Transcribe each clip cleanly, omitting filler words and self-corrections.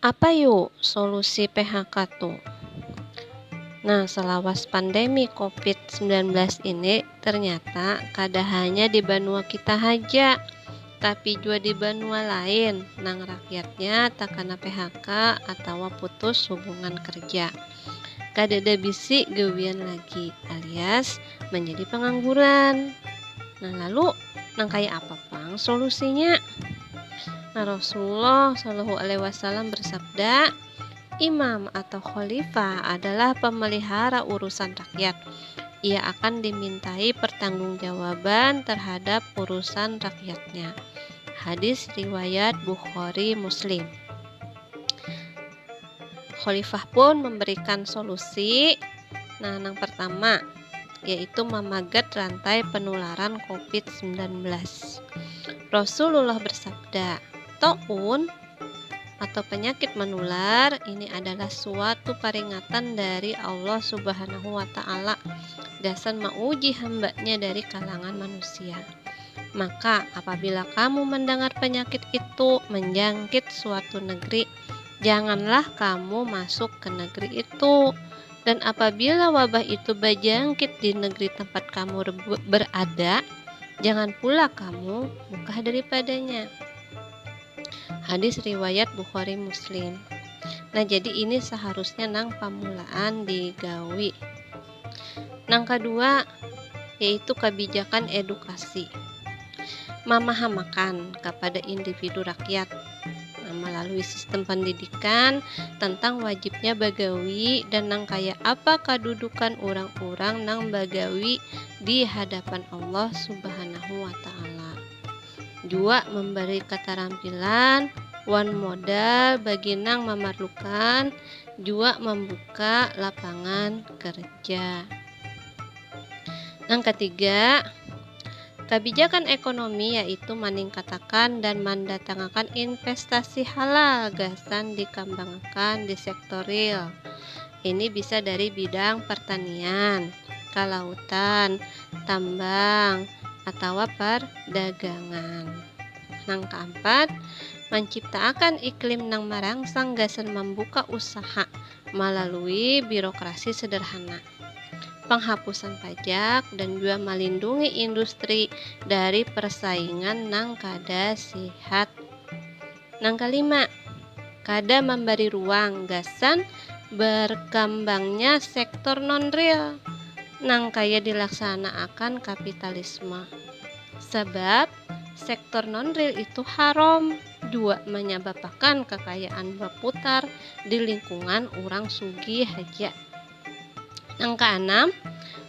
Apa yuk solusi PHK tuh? Nah, selawas pandemi COVID-19 ini ternyata kada hanya di benua kita haja, tapi juga di benua lain nang rakyatnya takana PHK atau putus hubungan kerja. Kadada bisi gawian lagi alias menjadi pengangguran. Nah, lalu nang kayak apa pang solusinya? Nah, Rasulullah Shallallahu Alaihi Wasallam bersabda, imam atau khalifah adalah pemelihara urusan rakyat. Ia akan dimintai pertanggungjawaban terhadap urusan rakyatnya. Hadis riwayat Bukhari Muslim. Khalifah pun memberikan solusi. Nah, yang pertama yaitu memagat rantai penularan COVID-19. Rasulullah bersabda, taun atau penyakit menular ini adalah suatu peringatan dari Allah Subhanahu wa Ta'ala dasan mauji hambanya dari kalangan manusia. Maka apabila kamu mendengar penyakit itu menjangkit suatu negeri, janganlah kamu masuk ke negeri itu. Dan apabila wabah itu berjangkit di negeri tempat kamu berada, jangan pula kamu buka daripadanya. Hadis riwayat Bukhari Muslim. Nah, jadi ini seharusnya nang pamulaan digawi. Nang kedua yaitu kebijakan edukasi. Memahamakan kepada individu rakyat melalui sistem pendidikan tentang wajibnya bagawi dan nang kaya apa kedudukan orang-orang nang bagawi di hadapan Allah Subhanahu wa Ta'ala. Juga memberi keterampilan wan modal bagi nang memerlukan, juga membuka lapangan kerja. Yang ketiga, kebijakan ekonomi yaitu meningkatkan dan mendatangkan investasi halal gasan dikembangkan di sektor real. Ini bisa dari bidang pertanian, kelautan, tambang, atau perdagangan. Yang keempat, menciptakan iklim nang merangsang gasan membuka usaha melalui birokrasi sederhana, penghapusan pajak, dan juga melindungi industri dari persaingan nang kada sehat. Yang kelima, kada memberi ruang gasan berkembangnya sektor non-real nang kaya dilaksanakan kapitalisme. Sebab sektor non-real itu haram, juga menyebabkan kekayaan berputar di lingkungan orang sugih haja. Yang keenam,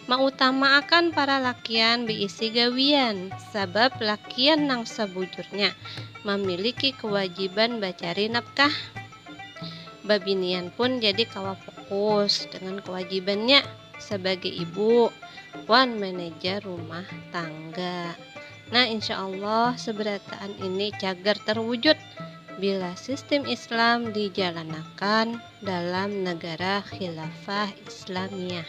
mengutamakan para lakian diisi gawian, sebab lakian nang sebujurnya memiliki kewajiban bacari nafkah. Babinian pun jadi kawa fokus dengan kewajibannya sebagai ibu wan manajer rumah tangga. Nah, insya Allah seberataan ini cagar terwujud bila sistem Islam dijalankan dalam negara khilafah Islamiyah.